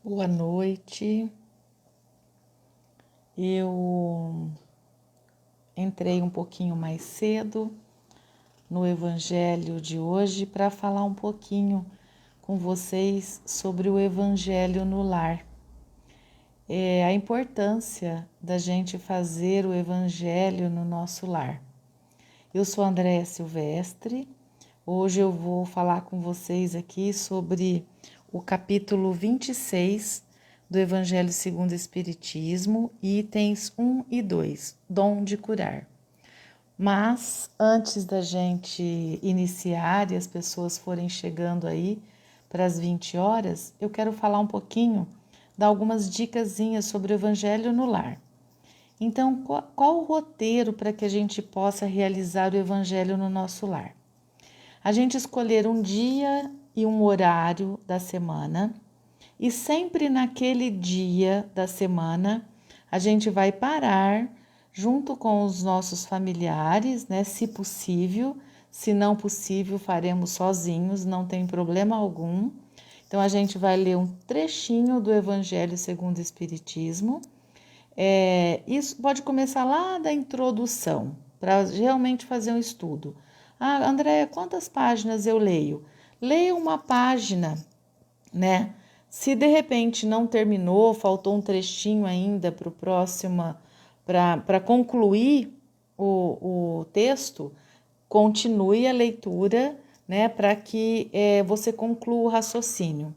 Boa noite. Eu entrei um pouquinho mais cedo no Evangelho de hoje para falar um pouquinho com vocês sobre o Evangelho no lar. A importância da gente fazer o Evangelho no nosso lar. Eu sou Andréa Silvestre. Hoje eu vou falar com vocês aqui sobre o capítulo 26 do Evangelho segundo o Espiritismo, itens 1 e 2, dom de curar. Mas antes da gente iniciar e as pessoas forem chegando aí para as 20 horas, eu quero falar um pouquinho, dar algumas dicasinhas sobre o Evangelho no lar. Então, qual o roteiro para que a gente possa realizar o Evangelho no nosso lar? A gente escolher um dia e um horário da semana, e sempre naquele dia da semana a gente vai parar junto com os nossos familiares, né? Se possível, se não possível, faremos sozinhos, não tem problema algum. Então a gente vai ler um trechinho do Evangelho segundo o Espiritismo. Isso pode começar lá da introdução, para realmente fazer um estudo. Ah, Andréia, quantas páginas eu leio? Leia uma página, né? Se de repente não terminou, faltou um trechinho ainda para o próximo, para concluir o texto, continue a leitura, né? Para que você conclua o raciocínio.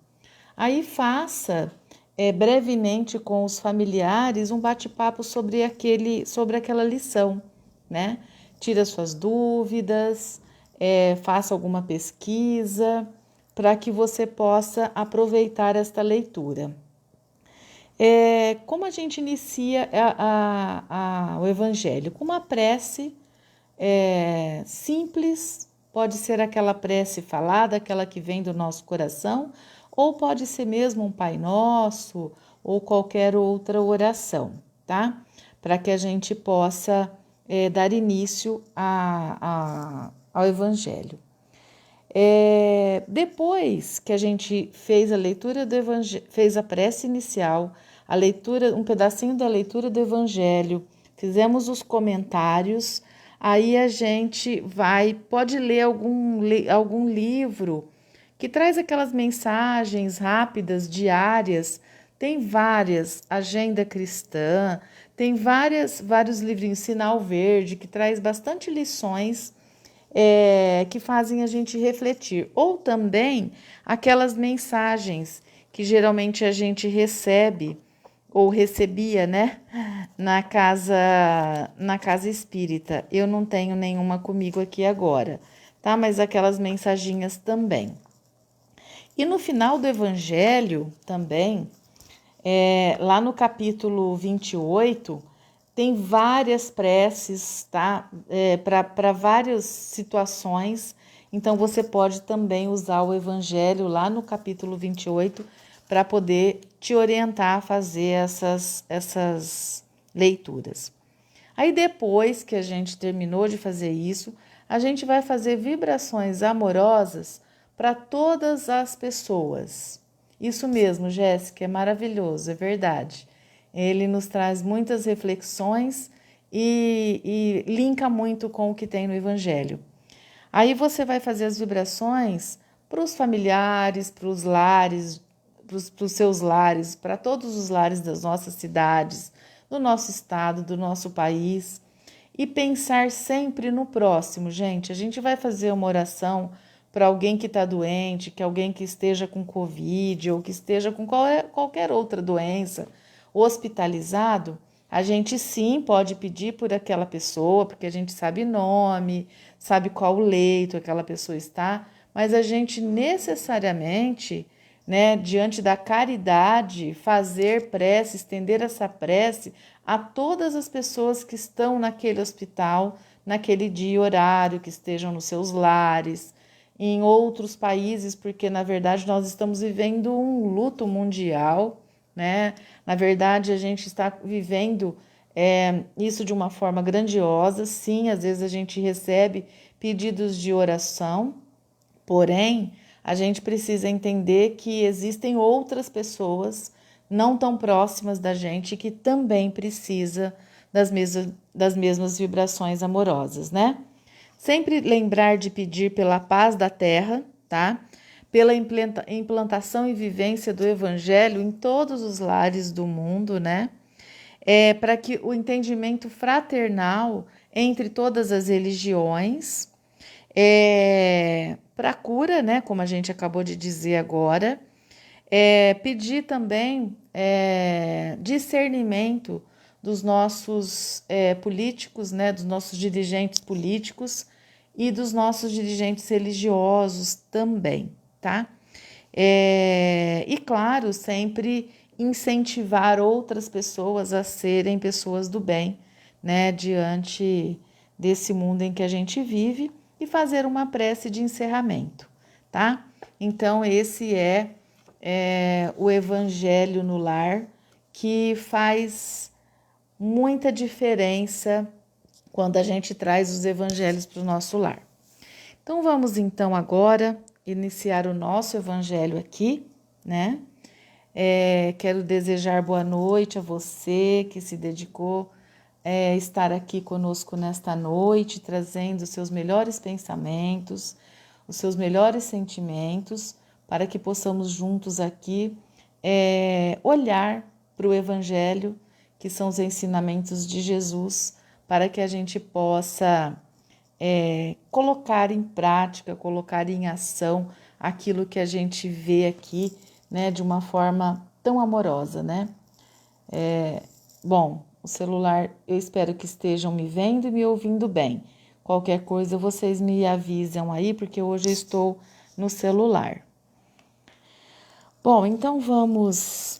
Aí faça brevemente com os familiares um bate-papo sobre aquela lição, né? Tire as suas dúvidas, faça alguma pesquisa para que você possa aproveitar esta leitura. Como a gente inicia o Evangelho? Com uma prece simples, pode ser aquela prece falada, aquela que vem do nosso coração, ou pode ser mesmo um Pai Nosso ou qualquer outra oração, tá? Para que a gente possa dar início ao Evangelho. Depois que a gente fez a leitura do Evangelho, fez a prece inicial, a leitura, um pedacinho da leitura do Evangelho, fizemos os comentários, aí a gente pode ler algum livro que traz aquelas mensagens rápidas, diárias. Tem várias, Agenda Cristã, tem vários livrinhos, Sinal Verde, que traz bastante lições que fazem a gente refletir. Ou também aquelas mensagens que geralmente a gente recebe ou recebia, né, na casa espírita. Eu não tenho nenhuma comigo aqui agora, tá? Mas aquelas mensaginhas também. E no final do Evangelho também, lá no capítulo 28, tem várias preces, tá? Para várias situações. Então, você pode também usar o Evangelho lá no capítulo 28 para poder te orientar a fazer essas leituras. Aí, depois que a gente terminou de fazer isso, a gente vai fazer vibrações amorosas para todas as pessoas. Isso mesmo, Jéssica, é maravilhoso, é verdade. Ele nos traz muitas reflexões e linka muito com o que tem no Evangelho. Aí você vai fazer as vibrações para os familiares, para os lares, para os seus lares, para todos os lares das nossas cidades, do nosso estado, do nosso país. E pensar sempre no próximo, gente. A gente vai fazer uma oração para alguém que está doente, que alguém que esteja com Covid ou que esteja com qualquer outra doença, hospitalizado. A gente sim pode pedir por aquela pessoa, porque a gente sabe nome, sabe qual leito aquela pessoa está, mas a gente necessariamente, né, diante da caridade, fazer prece, estender essa prece a todas as pessoas que estão naquele hospital, naquele dia e horário, que estejam nos seus lares, em outros países, porque na verdade nós estamos vivendo um luto mundial, né? Na verdade, a gente está vivendo isso de uma forma grandiosa. Sim, às vezes a gente recebe pedidos de oração, porém, a gente precisa entender que existem outras pessoas não tão próximas da gente, que também precisa das mesmas vibrações amorosas, né? Sempre lembrar de pedir pela paz da terra, tá? Pela implantação e vivência do evangelho em todos os lares do mundo, né? Para que o entendimento fraternal entre todas as religiões, para a cura, né? Como a gente acabou de dizer agora, pedir também discernimento dos nossos políticos, né, dos nossos dirigentes políticos e dos nossos dirigentes religiosos também, tá? E claro, sempre incentivar outras pessoas a serem pessoas do bem, né, diante desse mundo em que a gente vive, e fazer uma prece de encerramento, tá? Então, esse é o Evangelho no Lar, que faz muita diferença quando a gente traz os evangelhos para o nosso lar. Então vamos então agora iniciar o nosso evangelho aqui, né? Quero desejar boa noite a você que se dedicou a estar aqui conosco nesta noite, trazendo os seus melhores pensamentos, os seus melhores sentimentos, para que possamos juntos aqui olhar para o Evangelho, que são os ensinamentos de Jesus, para que a gente possa colocar em prática, colocar em ação aquilo que a gente vê aqui, né, de uma forma tão amorosa, né? Bom, o celular, eu espero que estejam me vendo e me ouvindo bem. Qualquer coisa vocês me avisam aí, porque hoje eu estou no celular. Bom, então vamos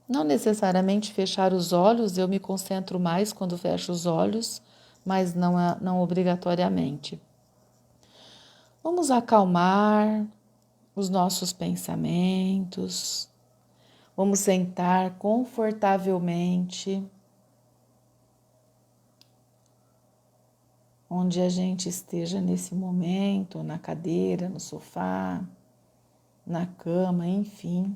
não necessariamente fechar os olhos, eu me concentro mais quando fecho os olhos, mas não obrigatoriamente. Vamos acalmar os nossos pensamentos, vamos sentar confortavelmente, onde a gente esteja nesse momento, na cadeira, no sofá, na cama, enfim.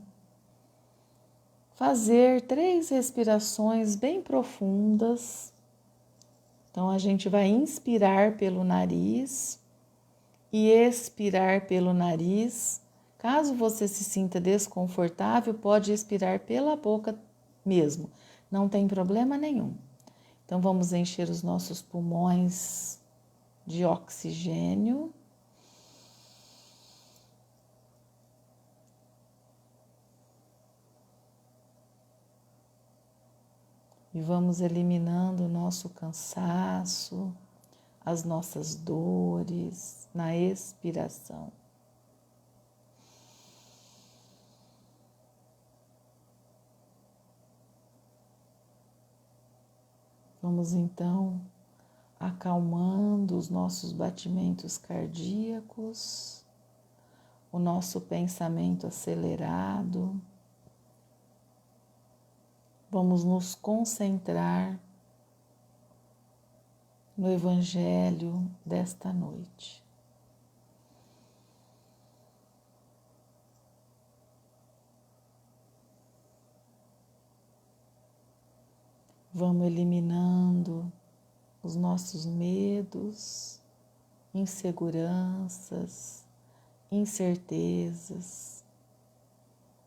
Fazer 3 respirações bem profundas. Então, a gente vai inspirar pelo nariz e expirar pelo nariz. Caso você se sinta desconfortável, pode expirar pela boca mesmo, não tem problema nenhum. Então, vamos encher os nossos pulmões de oxigênio. E vamos eliminando o nosso cansaço, as nossas dores na expiração. Vamos então acalmando os nossos batimentos cardíacos, o nosso pensamento acelerado. Vamos nos concentrar no Evangelho desta noite. Vamos eliminando os nossos medos, inseguranças, incertezas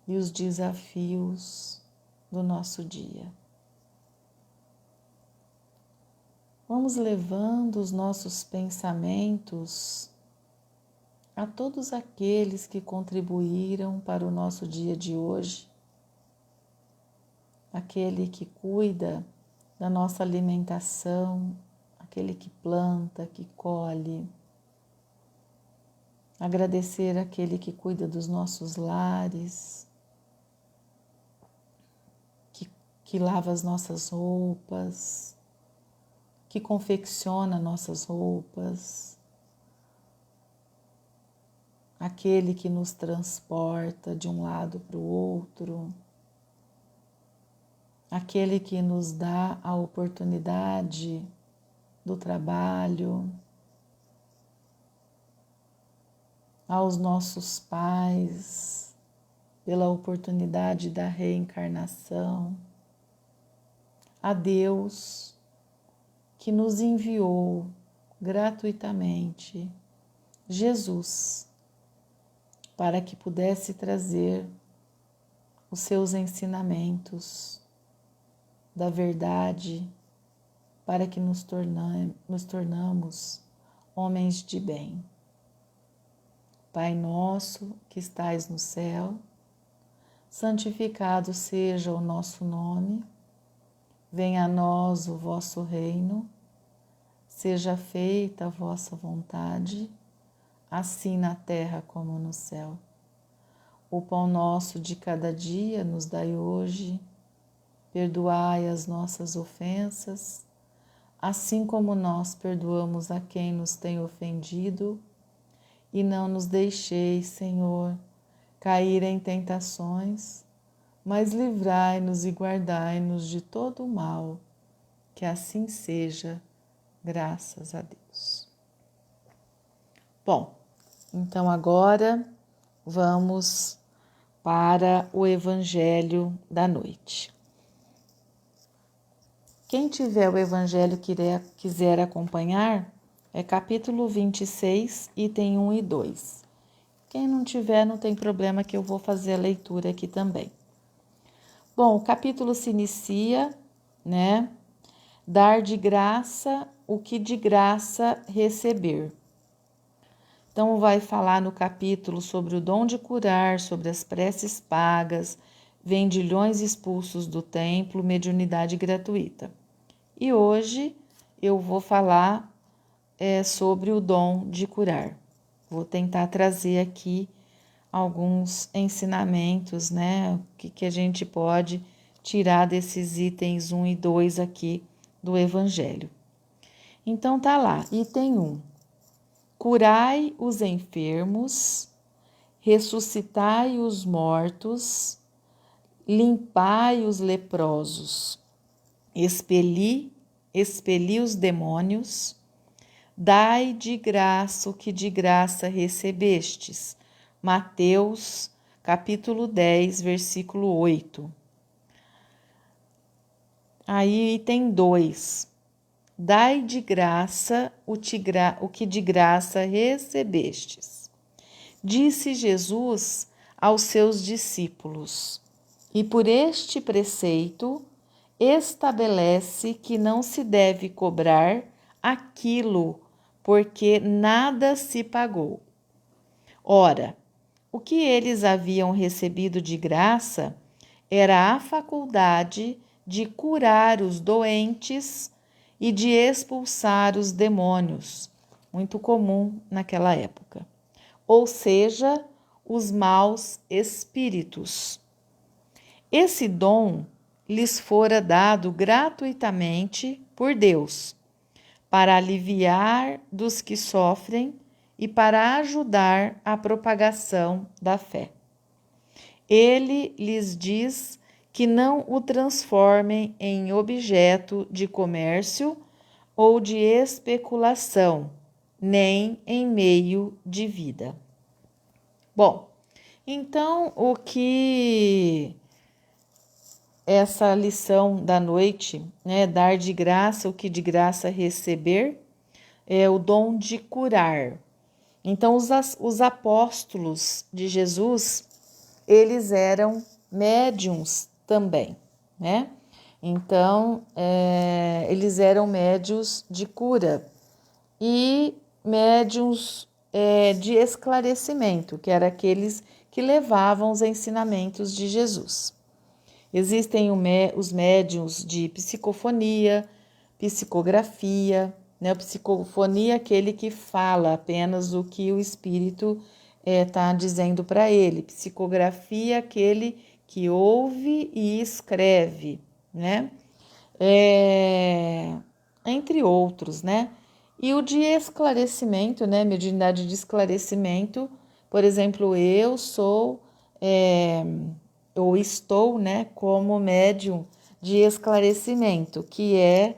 e os desafios do nosso dia. Vamos levando os nossos pensamentos a todos aqueles que contribuíram para o nosso dia de hoje, aquele que cuida da nossa alimentação, aquele que planta, que colhe. Agradecer aquele que cuida dos nossos lares, que lava as nossas roupas, que confecciona nossas roupas, aquele que nos transporta de um lado para o outro, aquele que nos dá a oportunidade do trabalho, aos nossos pais, pela oportunidade da reencarnação, a Deus que nos enviou gratuitamente Jesus para que pudesse trazer os seus ensinamentos da verdade, para que nos tornamos homens de bem. Pai nosso que estais no céu, santificado seja o nosso nome, venha a nós o vosso reino, seja feita a vossa vontade, assim na terra como no céu. O pão nosso de cada dia nos dai hoje, perdoai as nossas ofensas, assim como nós perdoamos a quem nos tem ofendido, e não nos deixeis, Senhor, cair em tentações, mas livrai-nos e guardai-nos de todo o mal, que assim seja, graças a Deus. Bom, então agora vamos para o Evangelho da noite. Quem tiver o Evangelho quiser acompanhar, é capítulo 26, item 1 e 2. Quem não tiver, não tem problema que eu vou fazer a leitura aqui também. Bom, o capítulo se inicia, né? Dar de graça o que de graça receber. Então, vai falar no capítulo sobre o dom de curar, sobre as preces pagas, vendilhões expulsos do templo, mediunidade gratuita. E hoje eu vou falar sobre o dom de curar. Vou tentar trazer aqui alguns ensinamentos, né? O que a gente pode tirar desses itens 1 e 2 aqui do Evangelho. Então tá lá, item 1. Curai os enfermos, ressuscitai os mortos, limpai os leprosos, expeli os demônios, dai de graça o que de graça recebestes. Mateus, capítulo 10, versículo 8. Aí item 2. Dai de graça o que de graça recebestes. Disse Jesus aos seus discípulos, e por este preceito estabelece que não se deve cobrar aquilo porque nada se pagou. Ora, o que eles haviam recebido de graça era a faculdade de curar os doentes e de expulsar os demônios, muito comum naquela época, ou seja, os maus espíritos. Esse dom lhes fora dado gratuitamente por Deus, para aliviar dos que sofrem e para ajudar a propagação da fé. Ele lhes diz que não o transformem em objeto de comércio ou de especulação, nem em meio de vida. Bom, então o que essa lição da noite, né, dar de graça o que de graça receber, é o dom de curar. Então os apóstolos de Jesus, eles eram médiuns também, né? Então, eles eram médiuns de cura e médiuns de esclarecimento, que eram aqueles que levavam os ensinamentos de Jesus. Existem os médiuns de psicofonia, psicografia, né? A psicofonia é aquele que fala apenas o que o espírito está dizendo para ele. Psicografia é aquele que ouve e escreve, né? Entre outros, né? E o de esclarecimento, né? Mediunidade de esclarecimento, por exemplo, eu sou, ou estou, né, como médium de esclarecimento, que é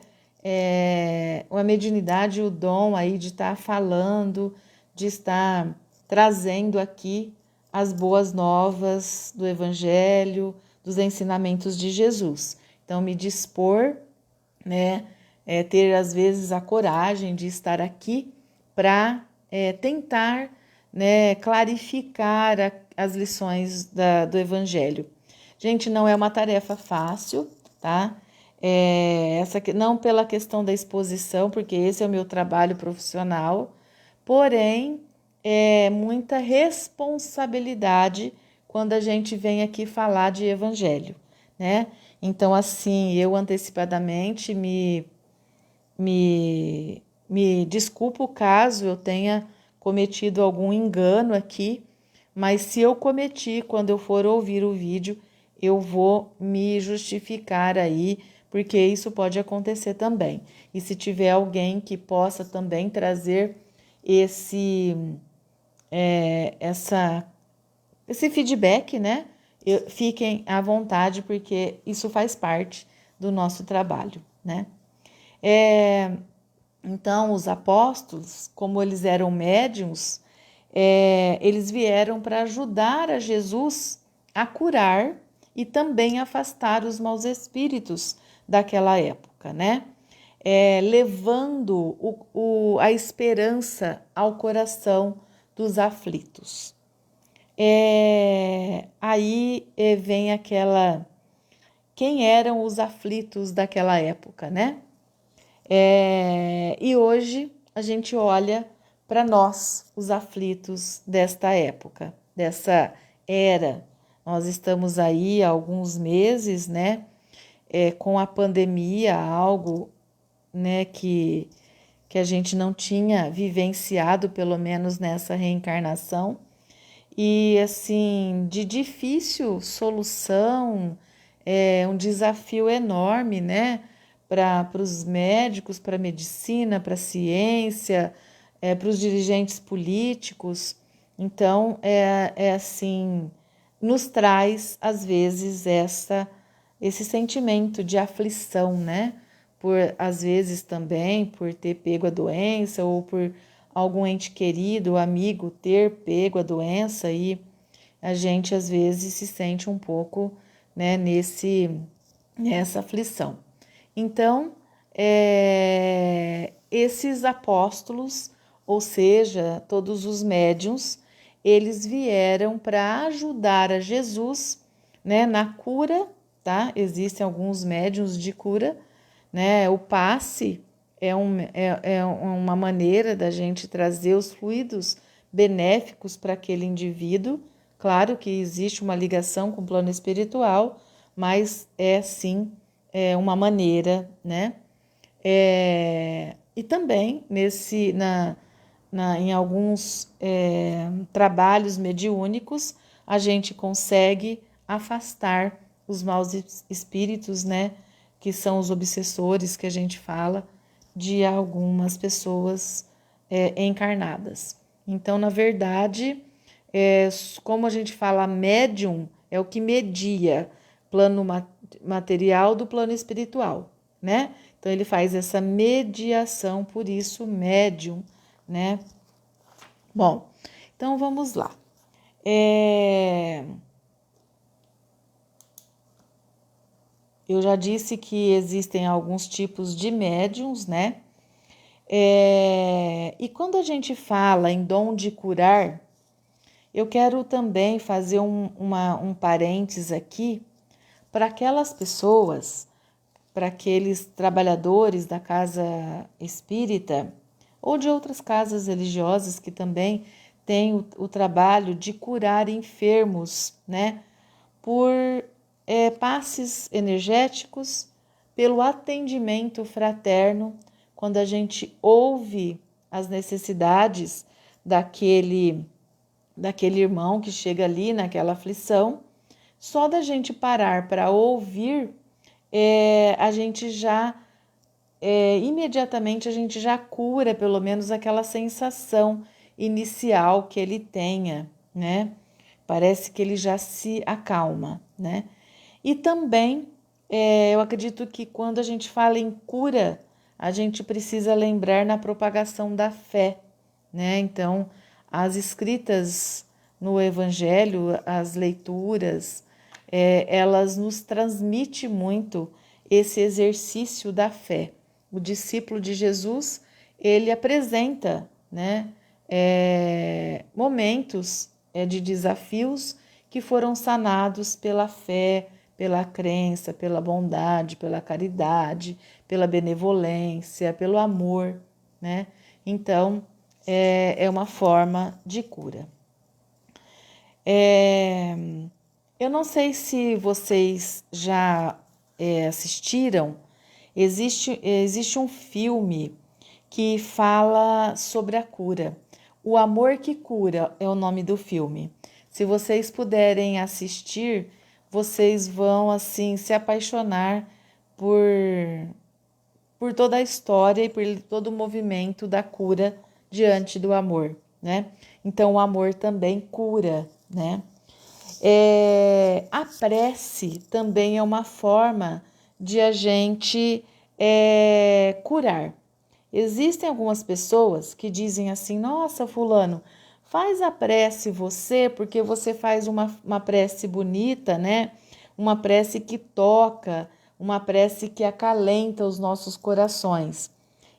uma mediunidade, o dom aí de estar falando, de estar trazendo aqui as boas novas do Evangelho, dos ensinamentos de Jesus. Então, me dispor, né, ter às vezes a coragem de estar aqui para tentar, né, clarificar as lições do Evangelho. Gente, não é uma tarefa fácil, tá? Não pela questão da exposição, porque esse é o meu trabalho profissional, porém, é muita responsabilidade quando a gente vem aqui falar de Evangelho, né? Então, assim, eu antecipadamente me desculpo caso eu tenha cometido algum engano aqui, mas se eu cometi, quando eu for ouvir o vídeo, eu vou me justificar aí, porque isso pode acontecer também. E se tiver alguém que possa também trazer esse feedback, né? Fiquem à vontade, porque isso faz parte do nosso trabalho, né? Então, os apóstolos, como eles eram médiuns, eles vieram para ajudar a Jesus a curar e também afastar os maus espíritos daquela época, né? Levando a esperança ao coração dos aflitos. Aí vem quem eram os aflitos daquela época, né? E hoje a gente olha para nós, os aflitos desta época, dessa era. Nós estamos aí há alguns meses, né? Com a pandemia, algo, né, que a gente não tinha vivenciado, pelo menos nessa reencarnação. E assim, de difícil solução, um desafio enorme, né? Para os médicos, para a medicina, para a ciência, para os dirigentes políticos. Então, assim, nos traz, às vezes, esse sentimento de aflição, né? Às vezes também, por ter pego a doença ou por algum ente querido, amigo, ter pego a doença e a gente, às vezes, se sente um pouco, né, nessa aflição. Então, esses apóstolos, ou seja, todos os médiuns, eles vieram para ajudar a Jesus, né, na cura, tá? Existem alguns médiuns de cura, né? O passe é uma maneira da gente trazer os fluidos benéficos para aquele indivíduo. Claro que existe uma ligação com o plano espiritual, mas sim uma maneira, né? E também em alguns trabalhos mediúnicos a gente consegue afastar os maus espíritos, né? Que são os obsessores que a gente fala de algumas pessoas encarnadas. Então, na verdade, como a gente fala, médium é o que media plano material do plano espiritual, né? Então, ele faz essa mediação, por isso, médium, né? Bom, então vamos lá. Eu já disse que existem alguns tipos de médiums, né? E quando a gente fala em dom de curar, eu quero também fazer um parênteses aqui para aquelas pessoas, para aqueles trabalhadores da casa espírita ou de outras casas religiosas que também têm o trabalho de curar enfermos, né? Por passes energéticos, pelo atendimento fraterno, quando a gente ouve as necessidades daquele irmão que chega ali naquela aflição, só da gente parar para ouvir, a gente já, imediatamente a gente já cura pelo menos aquela sensação inicial que ele tenha, né? Parece que ele já se acalma, né? E também, eu acredito que quando a gente fala em cura, a gente precisa lembrar na propagação da fé, né? Então, as escritas no Evangelho, as leituras, elas nos transmitem muito esse exercício da fé. O discípulo de Jesus, ele apresenta, né, momentos de desafios que foram sanados pela fé, pela crença, pela bondade, pela caridade, pela benevolência, pelo amor, né? Então, é uma forma de cura. Eu não sei se vocês já assistiram, existe um filme que fala sobre a cura. O Amor que Cura é o nome do filme. Se vocês puderem assistir, vocês vão assim se apaixonar por toda a história e por todo o movimento da cura diante do amor, né? Então o amor também cura, né? A prece também é uma forma de a gente curar. Existem algumas pessoas que dizem assim: nossa, fulano, faz a prece você, porque você faz uma prece bonita, né? Uma prece que toca, uma prece que acalenta os nossos corações.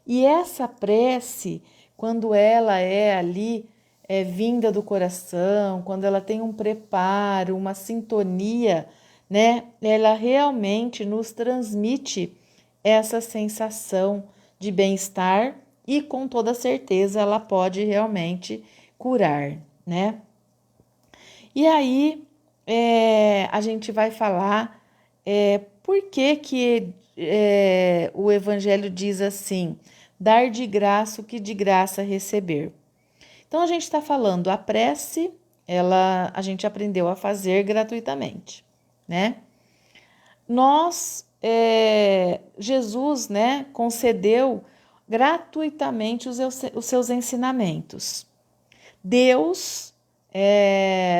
E essa prece, quando ela é ali, vinda do coração, quando ela tem um preparo, uma sintonia, né? Ela realmente nos transmite essa sensação de bem-estar e com toda certeza ela pode realmente curar, né? E aí a gente vai falar por que o Evangelho diz assim: dar de graça o que de graça receber. Então a gente está falando, a prece, a gente aprendeu a fazer gratuitamente, né? Jesus, né, concedeu gratuitamente os seus ensinamentos. Deus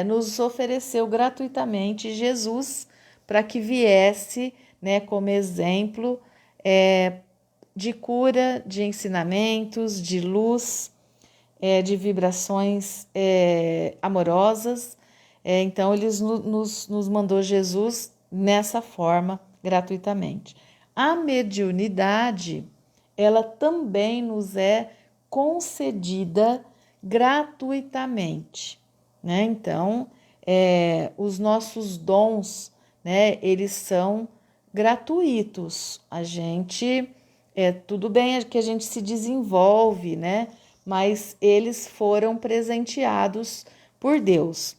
nos ofereceu gratuitamente Jesus para que viesse, né, como exemplo de cura, de ensinamentos, de luz, de vibrações amorosas. Então, ele nos mandou Jesus nessa forma, gratuitamente. A mediunidade, ela também nos é concedida gratuitamente, né? Então, os nossos dons, né, eles são gratuitos. A gente, tudo bem que a gente se desenvolve, né? Mas eles foram presenteados por Deus,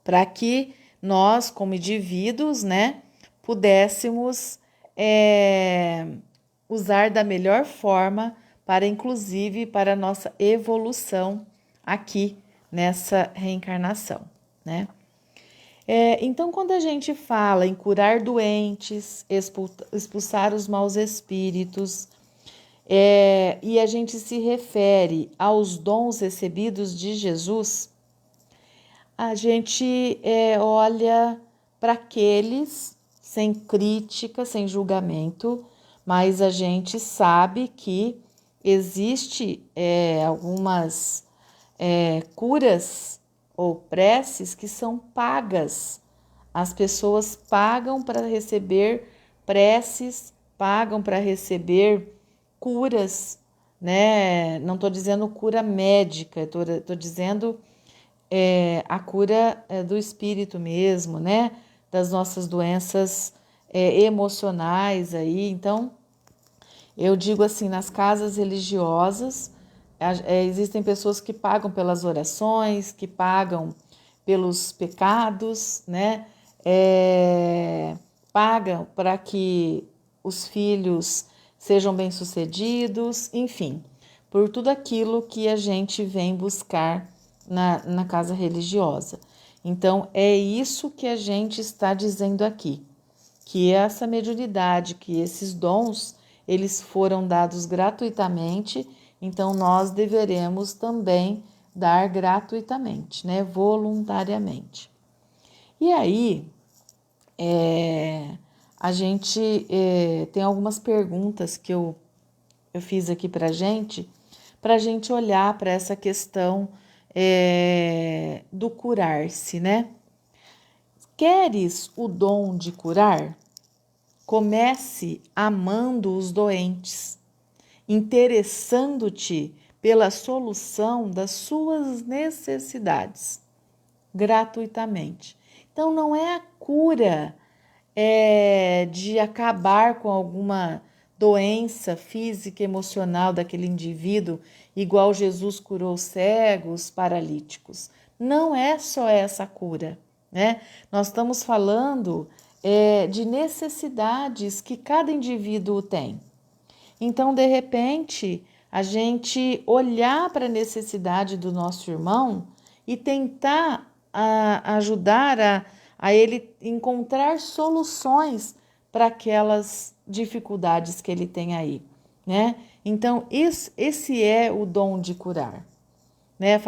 para que nós, como indivíduos, né, pudéssemos usar da melhor forma para, inclusive, para a nossa evolução aqui nessa reencarnação, né? Então, quando a gente fala em curar doentes, expulsar os maus espíritos, e a gente se refere aos dons recebidos de Jesus, a gente olha para aqueles sem crítica, sem julgamento, mas a gente sabe que existe algumas curas ou preces que são pagas. As pessoas pagam para receber preces, pagam para receber curas, né? Não estou dizendo cura médica, estou dizendo a cura do espírito mesmo, né? Das nossas doenças emocionais aí. Então, eu digo assim, nas casas religiosas, existem pessoas que pagam pelas orações, que pagam pelos pecados, né? Pagam para que os filhos sejam bem-sucedidos, enfim, por tudo aquilo que a gente vem buscar na casa religiosa. Então, é isso que a gente está dizendo aqui, que essa mediunidade, que esses dons, eles foram dados gratuitamente, então nós deveremos também dar gratuitamente, né, voluntariamente. E aí, a gente tem algumas perguntas que eu fiz aqui para a gente olhar para essa questão do curar-se, né? Queres o dom de curar? Comece amando os doentes, interessando-te pela solução das suas necessidades, gratuitamente. Então, não é a cura de acabar com alguma doença física, emocional daquele indivíduo, igual Jesus curou cegos, paralíticos. Não é só essa cura, né? Nós estamos falando de necessidades que cada indivíduo tem. Então, de repente, a gente olhar para a necessidade do nosso irmão e tentar ajudar a ele encontrar soluções para aquelas dificuldades que ele tem aí, né? Então, esse é o dom de curar, né?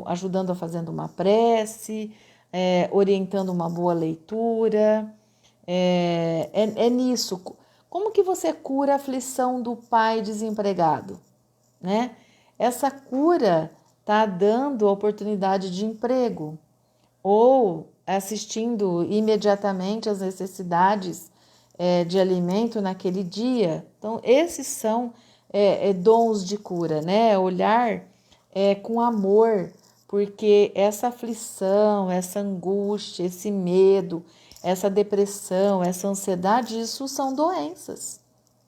Ajudando a fazendo uma prece, orientando uma boa leitura, é nisso. Como que você cura a aflição do pai desempregado, né? Essa cura está dando a oportunidade de emprego ou assistindo imediatamente às necessidades de alimento naquele dia. Então, esses são dons de cura, né? Olhar com amor, porque essa aflição, essa angústia, esse medo, essa depressão, essa ansiedade, isso são doenças,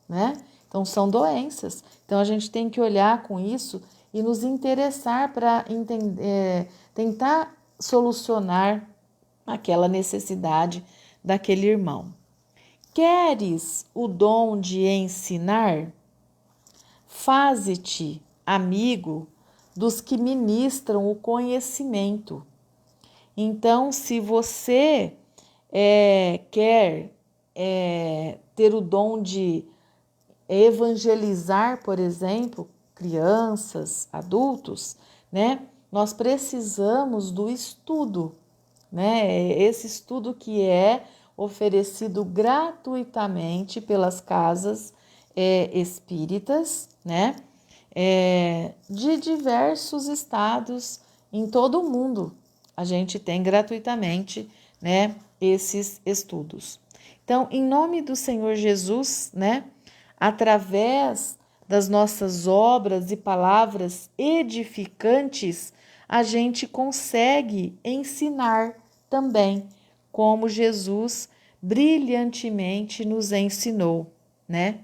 né? Então, são doenças. Então, a gente tem que olhar com isso e nos interessar para tentar solucionar aquela necessidade daquele irmão. Queres o dom de ensinar? Faze-te amigo dos que ministram o conhecimento. Então, se você quer ter o dom de evangelizar, por exemplo, crianças, adultos, né? Nós precisamos do estudo, né? Esse estudo que é oferecido gratuitamente pelas casas espíritas, né? De diversos estados em todo o mundo. A gente tem gratuitamente, né, esses estudos. Então, em nome do Senhor Jesus, né, através das nossas obras e palavras edificantes, a gente consegue ensinar também, como Jesus brilhantemente nos ensinou, né?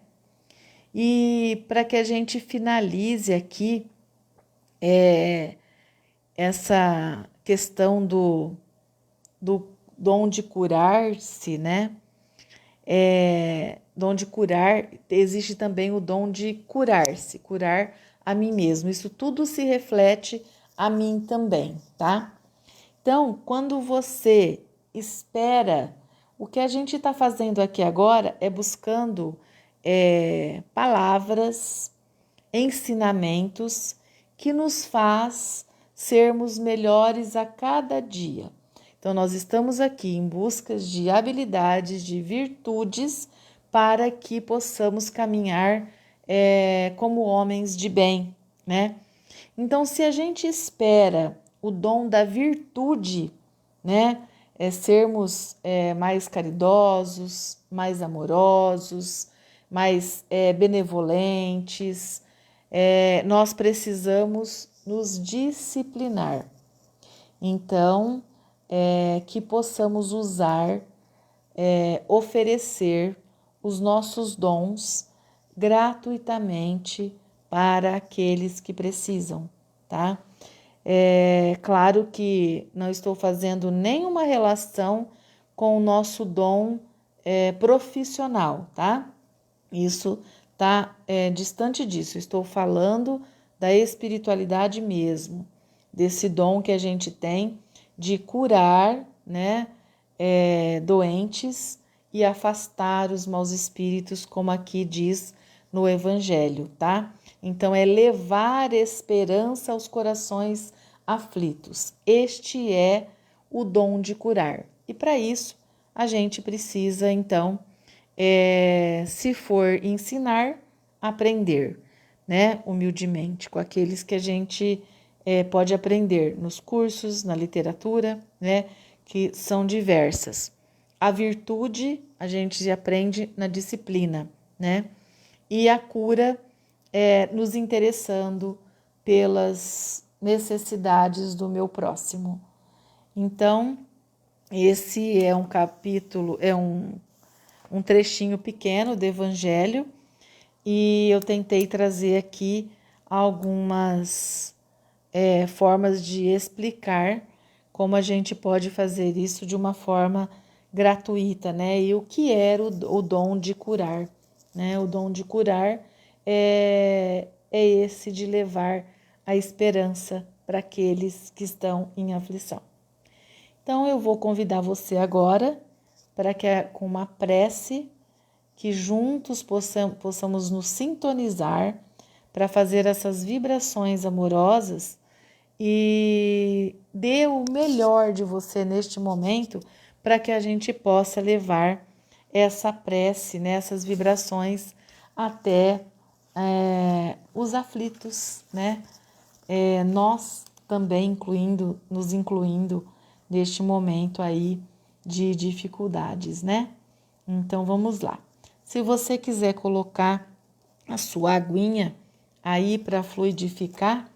E para que a gente finalize aqui essa questão do dom de curar-se, né? Dom de curar, existe também o dom de curar-se, curar a mim mesmo. Isso tudo se reflete a mim também, tá? Então, quando você espera, o que a gente está fazendo aqui agora é buscando palavras, ensinamentos que nos faz sermos melhores a cada dia. Então, nós estamos aqui em busca de habilidades, de virtudes, para que possamos caminhar como homens de bem, né? Então, se a gente espera o dom da virtude, né? Sermos mais caridosos, mais amorosos, mais benevolentes, nós precisamos nos disciplinar. Então, que possamos usar, oferecer os nossos dons gratuitamente para aqueles que precisam, tá? Claro que não estou fazendo nenhuma relação com o nosso dom profissional, tá? Isso tá distante disso. Estou falando da espiritualidade mesmo, desse dom que a gente tem de curar, né, doentes e afastar os maus espíritos, como aqui diz no Evangelho, tá? Então, é levar esperança aos corações aflitos. Este é o dom de curar. E para isso, a gente precisa, então, se for ensinar, aprender, né? Humildemente, com aqueles que a gente pode aprender nos cursos, na literatura, né, que são diversas. A virtude a gente aprende na disciplina, né? E a cura nos interessando pelas necessidades do meu próximo. Então, esse é um capítulo, um trechinho pequeno do Evangelho, e eu tentei trazer aqui algumas formas de explicar como a gente pode fazer isso de uma forma gratuita, né? E o que era o dom de curar, né? O dom de curar é esse de levar a esperança para aqueles que estão em aflição. Então, eu vou convidar você agora para que, com uma prece, que juntos possamos nos sintonizar para fazer essas vibrações amorosas e dê o melhor de você neste momento para que a gente possa levar essa prece, né, essas vibrações até os aflitos, né? Nós também nos incluindo neste momento aí de dificuldades, né? Então vamos lá. Se você quiser colocar a sua aguinha aí para fluidificar,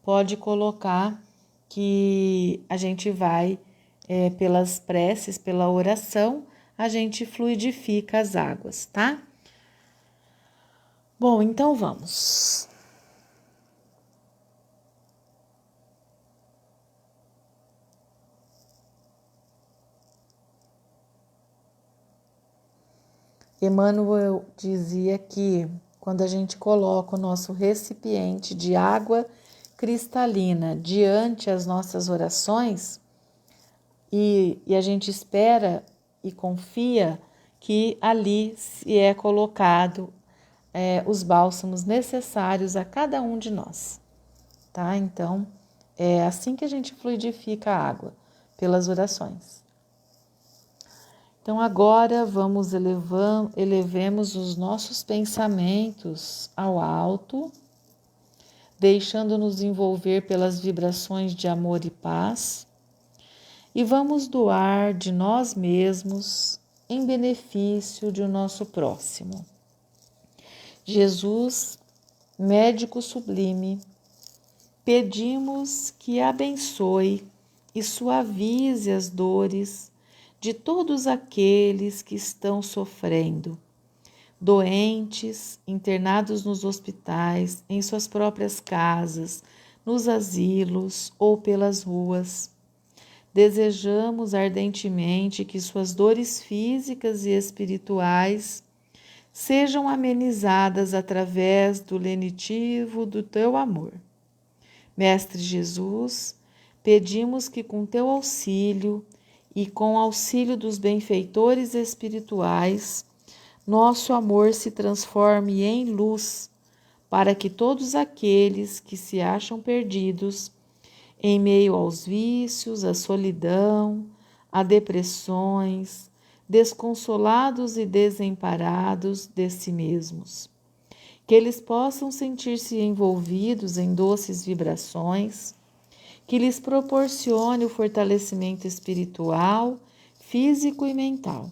pode colocar, que a gente vai, pelas preces, pela oração, a gente fluidifica as águas, tá? Bom, então vamos. Emmanuel dizia que quando a gente coloca o nosso recipiente de água cristalina diante as nossas orações e a gente espera e confia que ali se é colocado os bálsamos necessários a cada um de nós, tá? Então, é assim que a gente fluidifica a água, pelas orações. Então agora elevemos os nossos pensamentos ao alto, deixando-nos envolver pelas vibrações de amor e paz, e vamos doar de nós mesmos em benefício do nosso próximo. Jesus, médico sublime, pedimos que abençoe e suavize as dores de todos aqueles que estão sofrendo, doentes, internados nos hospitais, em suas próprias casas, nos asilos ou pelas ruas. Desejamos ardentemente que suas dores físicas e espirituais sejam amenizadas através do lenitivo do teu amor. Mestre Jesus, pedimos que com teu auxílio e com o auxílio dos benfeitores espirituais, nosso amor se transforme em luz, para que todos aqueles que se acham perdidos, em meio aos vícios, à solidão, a depressões, desconsolados e desamparados de si mesmos, que eles possam sentir-se envolvidos em doces vibrações, que lhes proporcione o fortalecimento espiritual, físico e mental.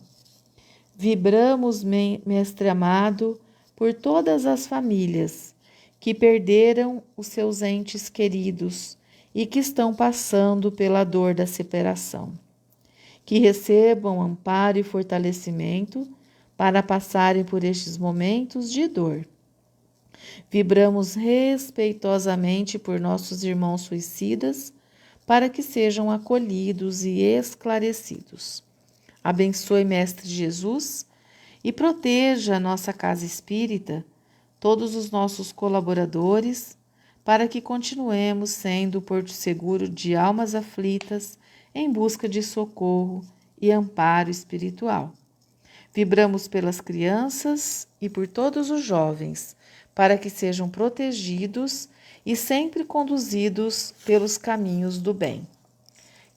Vibramos, Mestre amado, por todas as famílias que perderam os seus entes queridos e que estão passando pela dor da separação. Que recebam amparo e fortalecimento para passarem por estes momentos de dor. Vibramos respeitosamente por nossos irmãos suicidas, para que sejam acolhidos e esclarecidos. Abençoe, Mestre Jesus, e proteja a nossa casa espírita, todos os nossos colaboradores, para que continuemos sendo o porto seguro de almas aflitas em busca de socorro e amparo espiritual. Vibramos pelas crianças e por todos os jovens, para que sejam protegidos e sempre conduzidos pelos caminhos do bem.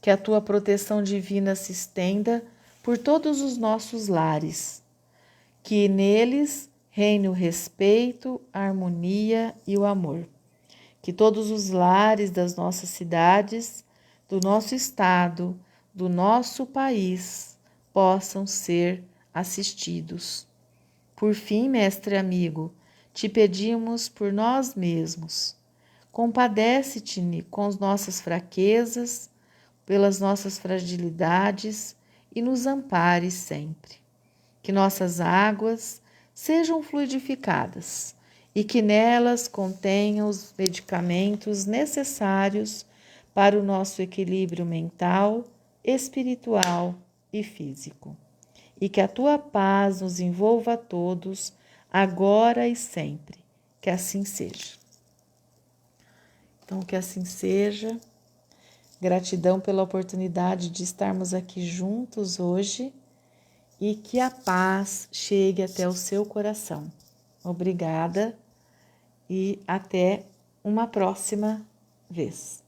Que a tua proteção divina se estenda por todos os nossos lares, que neles reine o respeito, a harmonia e o amor. que todos os lares das nossas cidades, do nosso estado, do nosso país possam ser assistidos. Por fim, mestre amigo, te pedimos por nós mesmos. Compadece-te com as nossas fraquezas, pelas nossas fragilidades e nos ampare sempre. Que nossas águas sejam fluidificadas e que nelas contenham os medicamentos necessários para o nosso equilíbrio mental, espiritual e físico. E que a tua paz nos envolva a todos, agora e sempre. Que assim seja. Então, que assim seja. Gratidão pela oportunidade de estarmos aqui juntos hoje e que a paz chegue até o seu coração. Obrigada e até uma próxima vez.